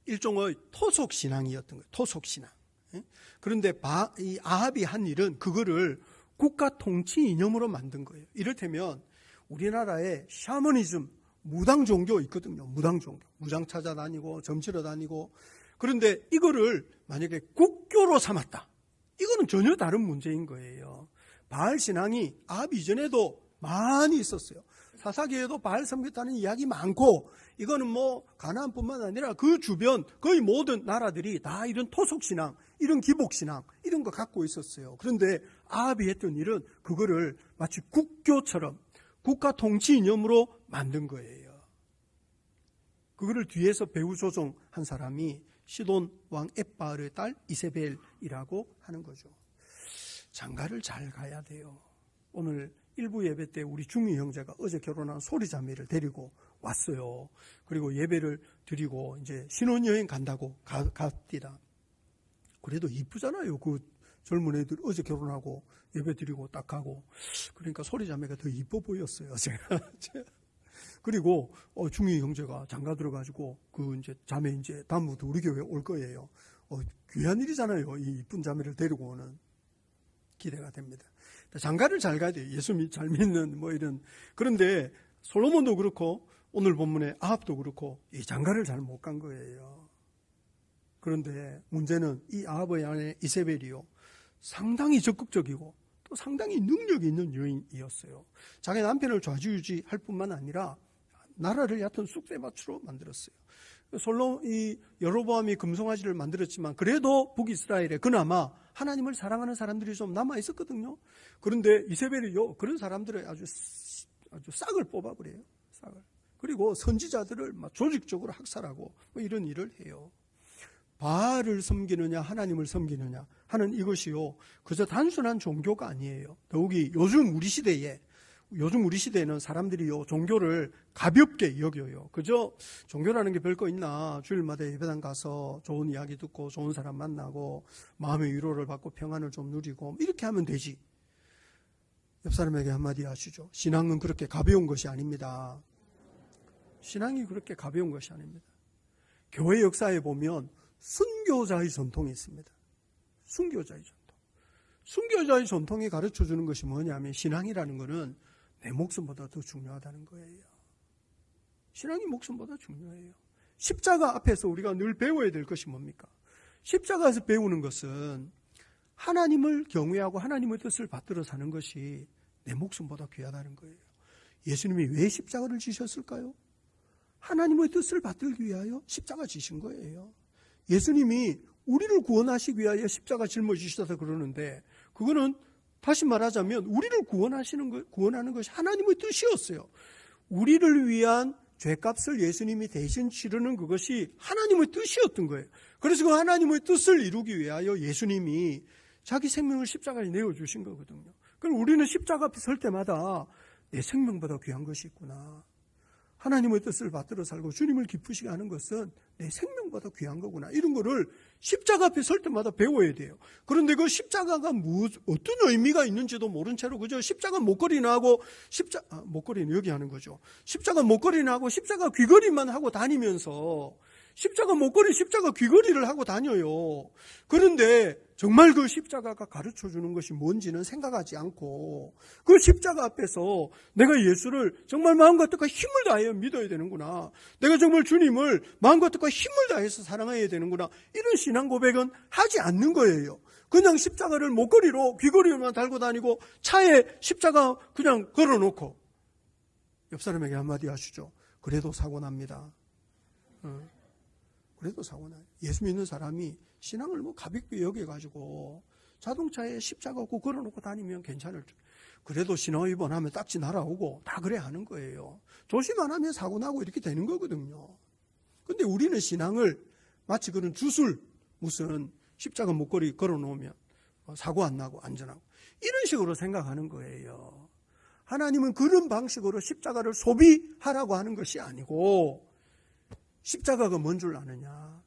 일종의 토속 신앙이었던 거예요. 토속 신앙. 그런데 이 아합이 한 일은 그거를 국가 통치 이념으로 만든 거예요. 이를테면 우리나라에 샤머니즘, 무당 종교 있거든요. 무당 종교. 무장 찾아다니고 점치러 다니고. 그런데 이거를 만약에 국교로 삼았다. 이거는 전혀 다른 문제인 거예요. 바알 신앙이 아합 이전에도 많이 있었어요. 사사기에도 바알 섬겼다는 이야기 많고, 이거는 뭐 가나안뿐만 아니라 그 주변 거의 모든 나라들이 다 이런 토속신앙, 이런 기복신앙 이런 거 갖고 있었어요. 그런데 아합이 했던 일은 그거를 마치 국교처럼 국가 통치 이념으로 만든 거예요. 그거를 뒤에서 배후 조종한 사람이 시돈 왕 엣바알의 딸 이세벨이라고 하는 거죠. 장가를 잘 가야 돼요. 오늘 일부 예배 때 우리 중위 형제가 어제 결혼한 소리자매를 데리고 왔어요. 그리고 예배를 드리고 이제 신혼여행 간다고 갑니다. 그래도 이쁘잖아요. 그 젊은 애들 어제 결혼하고 예배 드리고 딱 가고. 그러니까 소리자매가 더 이뻐 보였어요. 제가. 그리고 중위 형제가 장가 들어가지고 그 이제 자매 이제 다음부터 우리 교회 올 거예요. 귀한 일이잖아요. 이 이쁜 자매를 데리고 오는. 기대가 됩니다. 장가를 잘 가야 돼요. 예수 잘 믿는 뭐 이런. 그런데 솔로몬도 그렇고 오늘 본문에 아합도 그렇고 이 장가를 잘 못 간 거예요. 그런데 문제는 이 아합의 아내 이세벨이요, 상당히 적극적이고 또 상당히 능력이 있는 여인이었어요. 자기 남편을 좌지우지할 뿐만 아니라 나라를 얕은 쑥대밭으로 만들었어요. 이 여로보암이 금송아지를 만들었지만 그래도 북이스라엘에 그나마 하나님을 사랑하는 사람들이 좀 남아 있었거든요. 그런데 이세벨이요, 그런 사람들을 아주 싹을 뽑아버려요. 싹을. 그리고 선지자들을 막 조직적으로 학살하고 뭐 이런 일을 해요. 바알을 섬기느냐 하나님을 섬기느냐 하는 이것이요, 그저 단순한 종교가 아니에요. 더욱이 요즘 우리 시대에 요즘 우리 시대에는 사람들이요, 종교를 가볍게 여겨요. 그저 종교라는 게 별거 있나? 주일마다 예배당 가서 좋은 이야기 듣고 좋은 사람 만나고 마음의 위로를 받고 평안을 좀 누리고 이렇게 하면 되지. 옆 사람에게 한마디 하시죠. 신앙은 그렇게 가벼운 것이 아닙니다. 신앙이 그렇게 가벼운 것이 아닙니다. 교회 역사에 보면 순교자의 전통이 있습니다. 순교자의 전통. 순교자의 전통이 가르쳐주는 것이 뭐냐면 신앙이라는 것은 내 목숨보다 더 중요하다는 거예요. 신앙이 목숨보다 중요해요. 십자가 앞에서 우리가 늘 배워야 될 것이 뭡니까? 십자가에서 배우는 것은 하나님을 경외하고 하나님의 뜻을 받들어 사는 것이 내 목숨보다 귀하다는 거예요. 예수님이 왜 십자가를 지셨을까요? 하나님의 뜻을 받들기 위하여 십자가 지신 거예요. 예수님이 우리를 구원하시기 위하여 십자가 짊어지셔서 그러는데 그거는 다시 말하자면 우리를 구원하는 것이 하나님의 뜻이었어요. 우리를 위한 죄값을 예수님이 대신 치르는 그것이 하나님의 뜻이었던 거예요. 그래서 그 하나님의 뜻을 이루기 위하여 예수님이 자기 생명을 십자가에 내어주신 거거든요. 그럼 우리는 십자가 앞에 설 때마다 내 생명보다 귀한 것이 있구나. 하나님의 뜻을 받들어 살고 주님을 기쁘시게 하는 것은 내 생명보다 귀한 거구나. 이런 거를 십자가 앞에 설 때마다 배워야 돼요. 그런데 그 십자가가 어떤 의미가 있는지도 모른 채로 그저 십자가 목걸이나 하고 목걸이는 여기 하는 거죠. 십자가 목걸이나 하고 십자가 귀걸이만 하고 다니면서 십자가 목걸이, 십자가 귀걸이를 하고 다녀요. 그런데 정말 그 십자가가 가르쳐주는 것이 뭔지는 생각하지 않고 그 십자가 앞에서 내가 예수를 정말 마음과 뜻과 힘을 다하여 믿어야 되는구나. 내가 정말 주님을 마음과 뜻과 힘을 다해서 사랑해야 되는구나. 이런 신앙 고백은 하지 않는 거예요. 그냥 십자가를 목걸이로 귀걸이로만 달고 다니고 차에 십자가 그냥 걸어놓고 옆 사람에게 한마디 하시죠. 그래도 사고 납니다. 그래도 사고 나요. 예수 믿는 사람이 신앙을 가볍게 여겨가지고 자동차에 십자가 없고 걸어놓고 다니면 괜찮을 줄. 그래도 신호 위반하면 딱지 날아오고 다 그래 하는 거예요. 조심 안 하면 사고 나고 이렇게 되는 거거든요. 근데 우리는 신앙을 마치 그런 주술 무슨 십자가 목걸이 걸어놓으면 사고 안 나고 안전하고 이런 식으로 생각하는 거예요. 하나님은 그런 방식으로 십자가를 소비하라고 하는 것이 아니고 십자가가 뭔 줄 아느냐?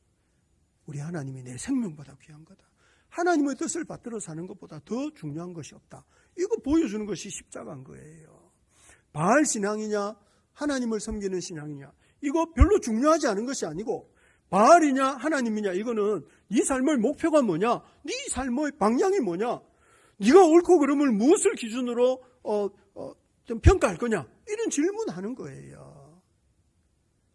우리 하나님이 내 생명보다 귀한 거다. 하나님의 뜻을 받들어 사는 것보다 더 중요한 것이 없다. 이거 보여주는 것이 십자가인 거예요. 바알 신앙이냐 하나님을 섬기는 신앙이냐 이거 별로 중요하지 않은 것이 아니고 바알이냐 하나님이냐 이거는 네 삶의 목표가 뭐냐 네 삶의 방향이 뭐냐 네가 옳고 그름을 무엇을 기준으로 좀 평가할 거냐 이런 질문하는 거예요.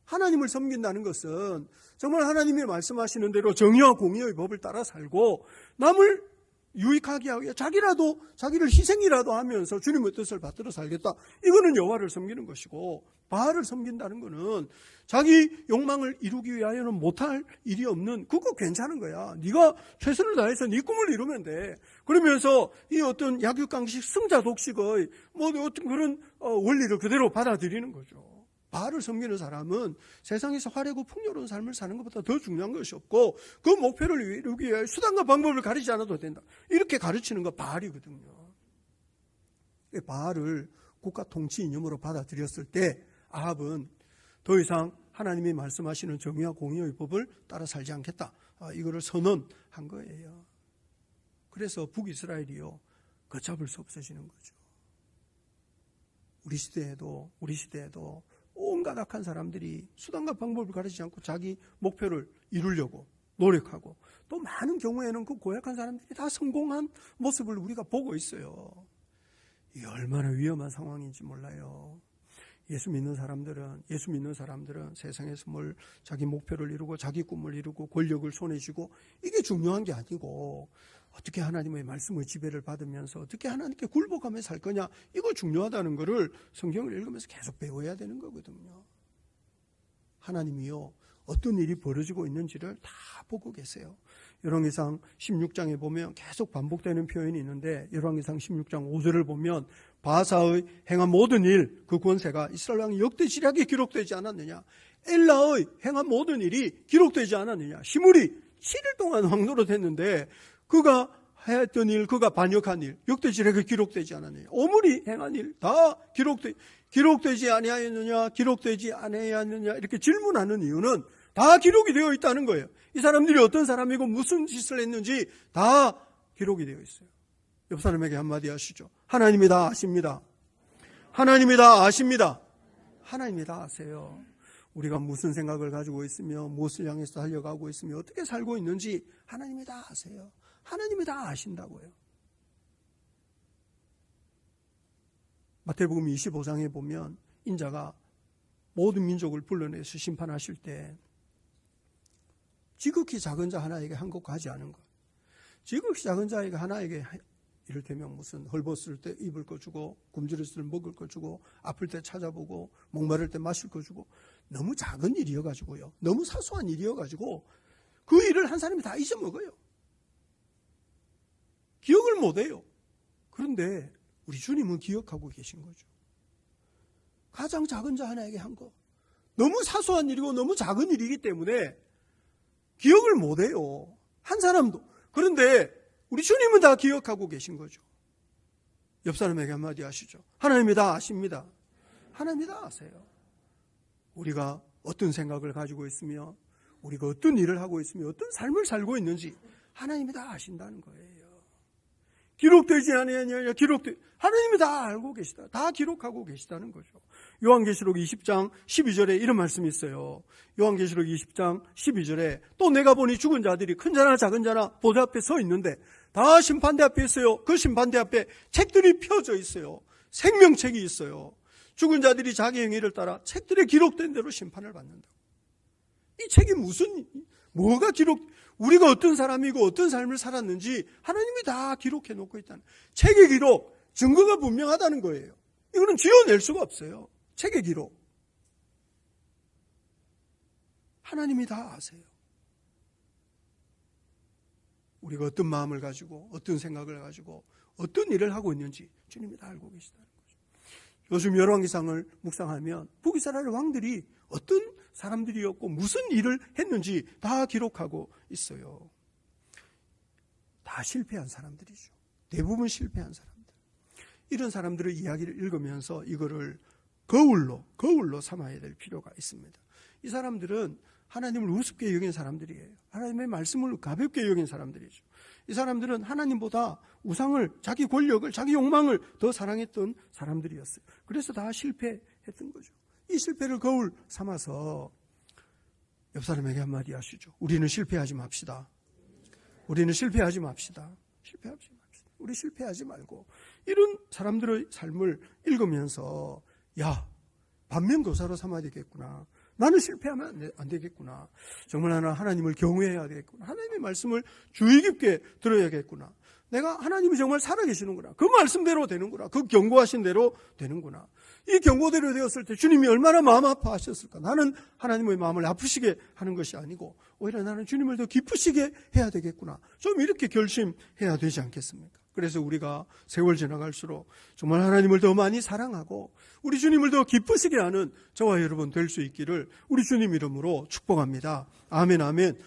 하나님을 섬긴다는 것은 정말 하나님이 말씀하시는 대로 정의와 공의의 법을 따라 살고 남을 유익하게 하고 자기를 희생이라도 하면서 주님의 뜻을 받들어 살겠다. 이거는 여호와를 섬기는 것이고 바알을 섬긴다는 것은 자기 욕망을 이루기 위하여는 못할 일이 없는 그거 괜찮은 거야. 네가 최선을 다해서 네 꿈을 이루면 돼. 그러면서 이 어떤 약육강식 승자 독식의 어떤 그런 원리를 그대로 받아들이는 거죠. 바알을 섬기는 사람은 세상에서 화려하고 풍요로운 삶을 사는 것보다 더 중요한 것이 없고 그 목표를 이루기 위해 수단과 방법을 가리지 않아도 된다. 이렇게 가르치는 거 바알이거든요. 바알을 국가 통치 이념으로 받아들였을 때 아합은 더 이상 하나님이 말씀하시는 정의와 공의의 법을 따라 살지 않겠다. 이거를 선언한 거예요. 그래서 북이스라엘이요 걷잡을 수 없어지는 거죠. 우리 시대에도 온갖 악한 사람들이 수단과 방법을 가르치지 않고 자기 목표를 이루려고 노력하고 또 많은 경우에는 그 고약한 사람들이 다 성공한 모습을 우리가 보고 있어요. 이게 얼마나 위험한 상황인지 몰라요. 예수 믿는 사람들은 세상에서 자기 목표를 이루고 자기 꿈을 이루고 권력을 손에 쥐고 이게 중요한 게 아니고 어떻게 하나님의 말씀의 지배를 받으면서 어떻게 하나님께 굴복하며 살 거냐 이거 중요하다는 것을 성경을 읽으면서 계속 배워야 되는 거거든요. 하나님이요 어떤 일이 벌어지고 있는지를 다 보고 계세요. 열왕기상 16장에 보면 계속 반복되는 표현이 있는데 열왕기상 16장 5절을 보면 바사의 행한 모든 일 그 권세가 이스라엘 왕 역대지략에 기록되지 않았느냐 엘라의 행한 모든 일이 기록되지 않았느냐 시므리 7일 동안 왕노릇했는데 그가 했던 일, 그가 반역한 일, 역대지략에 기록되지 않았느냐. 오물이 행한 일 다 기록되지 아니하였느냐, 기록되지 아니하였느냐 이렇게 질문하는 이유는 다 기록이 되어 있다는 거예요. 이 사람들이 어떤 사람이고 무슨 짓을 했는지 다 기록이 되어 있어요. 옆 사람에게 한마디 하시죠. 하나님이 다 아십니다. 하나님이 다 아십니다. 하나님이 다 아세요. 우리가 무슨 생각을 가지고 있으며 무엇을 향해서 달려가고 있으며 어떻게 살고 있는지 하나님이 다 아세요. 하나님이 다 아신다고요. 마태복음 25장에 보면 인자가 모든 민족을 불러내서 심판하실 때 지극히 작은 자 하나에게 한 것과 하지 않은 것. 지극히 작은 자에게 하나에게 이를테면 무슨 헐벗을 때 입을 거 주고 굶주렸을 때 먹을 거 주고 아플 때 찾아보고 목마를 때 마실 거 주고 너무 작은 일이어가지고요. 너무 사소한 일이어가지고 그 일을 한 사람이 다 잊어먹어요. 기억을 못해요. 그런데 우리 주님은 기억하고 계신 거죠. 가장 작은 자 하나에게 한 거. 너무 사소한 일이고 너무 작은 일이기 때문에 기억을 못해요. 한 사람도. 그런데 우리 주님은 다 기억하고 계신 거죠. 옆 사람에게 한마디 하시죠. 하나님이 다 아십니다. 하나님이 다 아세요. 우리가 어떤 생각을 가지고 있으며 우리가 어떤 일을 하고 있으며 어떤 삶을 살고 있는지 하나님이 다 아신다는 거예요. 기록되지 아니하냐, 하나님이 다 알고 계시다. 다 기록하고 계시다는 거죠. 요한계시록 20장 12절에 이런 말씀이 있어요. 요한계시록 20장 12절에 또 내가 보니 죽은 자들이 큰 자나 작은 자나 보좌 앞에 서 있는데 다 심판대 앞에 있어요. 그 심판대 앞에 책들이 펴져 있어요. 생명책이 있어요. 죽은 자들이 자기 행위를 따라 책들에 기록된 대로 심판을 받는다. 이 책이 뭐가 우리가 어떤 사람이고 어떤 삶을 살았는지 하나님이 다 기록해 놓고 있다는, 책의 기록, 증거가 분명하다는 거예요. 이거는 지어낼 수가 없어요. 책의 기록. 하나님이 다 아세요. 우리가 어떤 마음을 가지고 어떤 생각을 가지고 어떤 일을 하고 있는지 주님이 다 알고 계시다는 거죠. 요즘 열왕기상을 묵상하면 북이스라엘 왕들이 어떤 사람들이었고 무슨 일을 했는지 다 기록하고 있어요. 다 실패한 사람들이죠. 대부분 실패한 사람들. 이런 사람들의 이야기를 읽으면서 이거를 거울로 삼아야 될 필요가 있습니다. 이 사람들은 하나님을 우습게 여긴 사람들이에요. 하나님의 말씀을 가볍게 여긴 사람들이죠. 이 사람들은 하나님보다 우상을, 자기 권력을, 자기 욕망을 더 사랑했던 사람들이었어요. 그래서 다 실패했던 거죠. 이 실패를 거울 삼아서 옆 사람에게 한마디 하시죠. 우리는 실패하지 맙시다. 우리는 실패하지 맙시다. 실패하지 맙시다. 우리 실패하지 말고 이런 사람들의 삶을 읽으면서 반면교사로 삼아야 되겠구나. 나는 실패하면 안 되겠구나. 정말 하나님을 경외해야 되겠구나. 하나님의 말씀을 주의 깊게 들어야겠구나. 내가 하나님이 정말 살아계시는구나. 그 말씀대로 되는구나. 그 경고하신 대로 되는구나. 이 경고대로 되었을 때 주님이 얼마나 마음 아파하셨을까. 나는 하나님의 마음을 아프시게 하는 것이 아니고 오히려 나는 주님을 더 기쁘시게 해야 되겠구나. 좀 이렇게 결심해야 되지 않겠습니까? 그래서 우리가 세월 지나갈수록 정말 하나님을 더 많이 사랑하고 우리 주님을 더 기쁘시게 하는 저와 여러분 될 수 있기를 우리 주님 이름으로 축복합니다. 아멘, 아멘.